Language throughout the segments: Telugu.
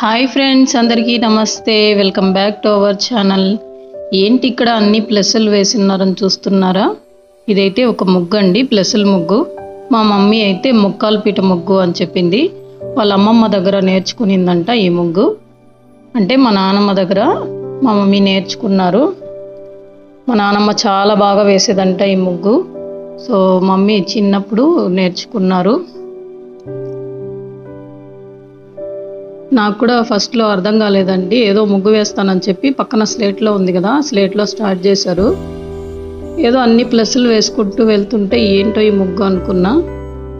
హాయ్ ఫ్రెండ్స్, అందరికీ నమస్తే. Welcome back to our channel. ఏంటి ఇక్కడ అన్ని ప్లస్లు వేసినారని చూస్తున్నారా? ఇదైతే ఒక ముగ్గు అండి, ప్లస్ల ముగ్గు. మా మమ్మీ అయితే ముక్కాల పీట ముగ్గు అని చెప్పింది. వాళ్ళ అమ్మమ్మ దగ్గర నేర్చుకునిందంట ఈ ముగ్గు. అంటే మా నాన్నమ్మ దగ్గర మా మమ్మీ నేర్చుకున్నారు. మా నాన్నమ్మ చాలా బాగా వేసేదంట ఈ ముగ్గు. సో మమ్మీ చిన్నప్పుడు నేర్చుకున్నారు. నాకు కూడా ఫస్ట్లో అర్థం కాలేదండి. ఏదో ముగ్గు వేస్తానని చెప్పి పక్కన స్లేట్లో ఉంది కదా, స్లేట్లో స్టార్ట్ చేశారు. ఏదో అన్ని ప్లస్లు వేసుకుంటూ వెళ్తుంటే ఏంటో ఈ ముగ్గు అనుకున్నా.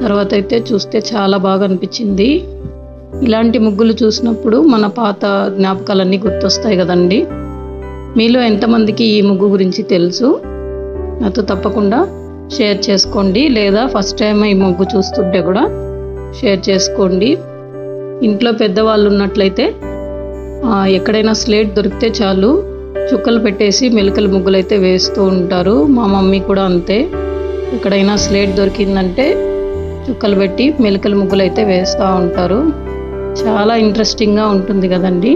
తర్వాత అయితే చూస్తే చాలా బాగా అనిపించింది. ఇలాంటి ముగ్గులు చూసినప్పుడు మన పాత జ్ఞాపకాలన్నీ గుర్తొస్తాయి కదండి. మీలో ఎంతమందికి ఈ ముగ్గు గురించి తెలుసు? నాతో తప్పకుండా షేర్ చేసుకోండి. లేదా ఫస్ట్ టైం ఈ ముగ్గు చూస్తుంటే కూడా షేర్ చేసుకోండి. ఇంట్లో పెద్దవాళ్ళు ఉన్నట్లయితే ఎక్కడైనా స్లేట్ దొరికితే చాలు, చుక్కలు పెట్టేసి మెలికల ముగ్గులు అయితే వేస్తూ ఉంటారు. మా మమ్మీ కూడా అంతే. ఎక్కడైనా స్లేట్ దొరికిందంటే చుక్కలు పెట్టి మెలికల ముగ్గులు అయితే వేస్తూ ఉంటారు. చాలా ఇంట్రెస్టింగ్గా ఉంటుంది కదండి.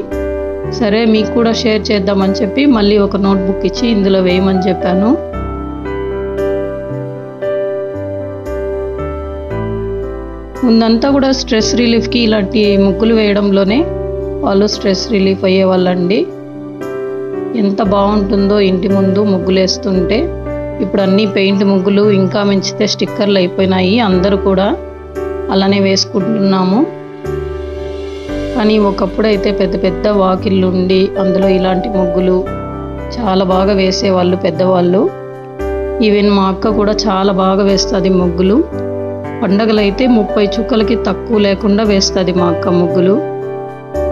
సరే, మీకు కూడా షేర్ చేద్దామని చెప్పి మళ్ళీ ఒక నోట్బుక్ ఇచ్చి ఇందులో వేయమని చెప్పాను. ముందంతా కూడా స్ట్రెస్ రిలీఫ్కి ఇలాంటి ముగ్గులు వేయడంలోనే వాళ్ళు స్ట్రెస్ రిలీఫ్ అయ్యేవాళ్ళండి. ఎంత బాగుంటుందో ఇంటి ముందు ముగ్గులు వేస్తుంటే. ఇప్పుడు అన్నీ పెయింట్ ముగ్గులు, ఇంకా మించితే స్టిక్కర్లు అయిపోయినాయి. అందరూ కూడా అలానే వేసుకుంటున్నాము. కానీ ఒకప్పుడు అయితే పెద్ద పెద్ద వాకిళ్ళు ఉండి అందులో ఇలాంటి ముగ్గులు చాలా బాగా వేసేవాళ్ళు పెద్దవాళ్ళు. ఈవెన్ మా అక్క కూడా చాలా బాగా వేస్తుంది ముగ్గులు. పండగలైతే 30 చుక్కలకి తక్కువ లేకుండా వేస్తుంది మా అక్క ముగ్గులు.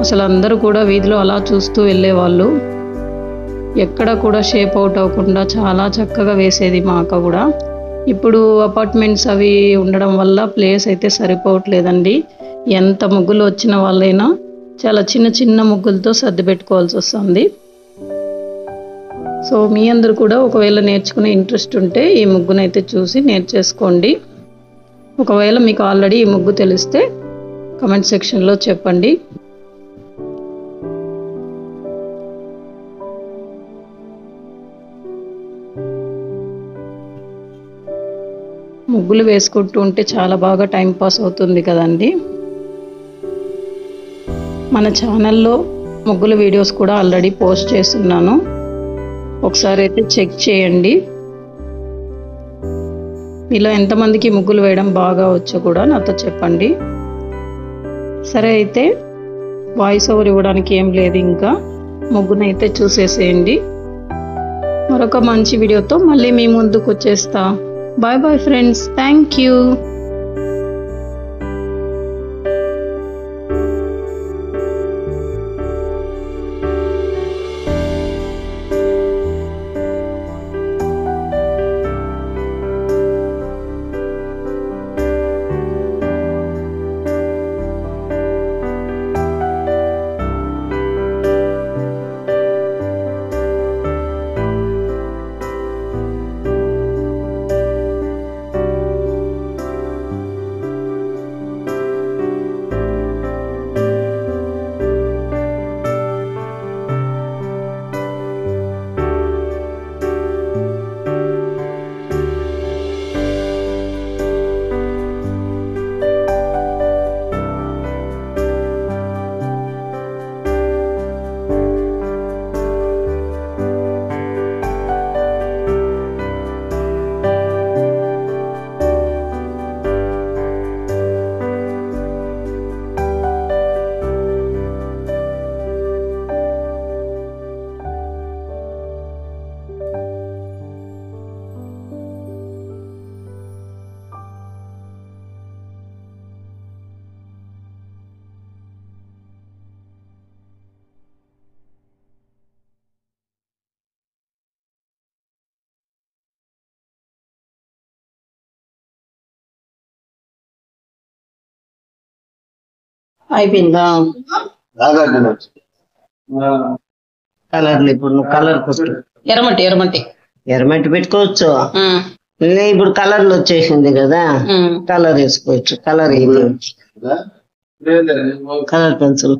అసలు అందరూ కూడా వీధిలో అలా చూస్తూ వెళ్ళేవాళ్ళు. ఎక్కడ కూడా షేప్ అవుట్ అవ్వకుండా చాలా చక్కగా వేసేది మా అక్క కూడా. ఇప్పుడు అపార్ట్మెంట్స్ అవి ఉండడం వల్ల ప్లేస్ అయితే సరిపోవట్లేదండి. ఎంత ముగ్గులు వచ్చిన వాళ్ళైనా చాలా చిన్న చిన్న ముగ్గులతో సర్ది పెట్టుకోవాల్సి వస్తుంది. సో మీ అందరూ కూడా ఒకవేళ నేర్చుకునే ఇంట్రెస్ట్ ఉంటే ఈ ముగ్గునైతే చూసి నేర్చేసుకోండి. ఒకవేళ మీకు ఆల్రెడీ ఈ ముగ్గు తెలిస్తే కమెంట్ సెక్షన్లో చెప్పండి. ముగ్గులు వేసుకుంటూ ఉంటే చాలా బాగా టైం పాస్ అవుతుంది కదండి. మన ఛానల్లో ముగ్గుల వీడియోస్ కూడా ఆల్రెడీ పోస్ట్ చేస్తున్నాను. ఒకసారి అయితే చెక్ చేయండి. మీలో ఎంతమందికి ముగ్గులు వేయడం బాగా వచ్చో కూడా నాతో చెప్పండి. సరే, అయితే వాయిస్ ఓవర్ ఇవ్వడానికి ఏం లేదు, ఇంకా ముగ్గునైతే చూసేసేయండి. మరొక మంచి వీడియోతో మళ్ళీ మీ ముందుకు వచ్చేస్తా. Bye bye friends, thank you. అయిపోయిందా? కలర్లు ఇప్పుడు నువ్వు కలర్ కొట్టు. ఎర్రమట్టి ఎర్రమట్టి ఎర్రమట్టి పెట్టుకోవచ్చు. ఇప్పుడు కలర్లు వచ్చేసింది కదా, కలర్ వేసుకోవచ్చు. Colour colour pencil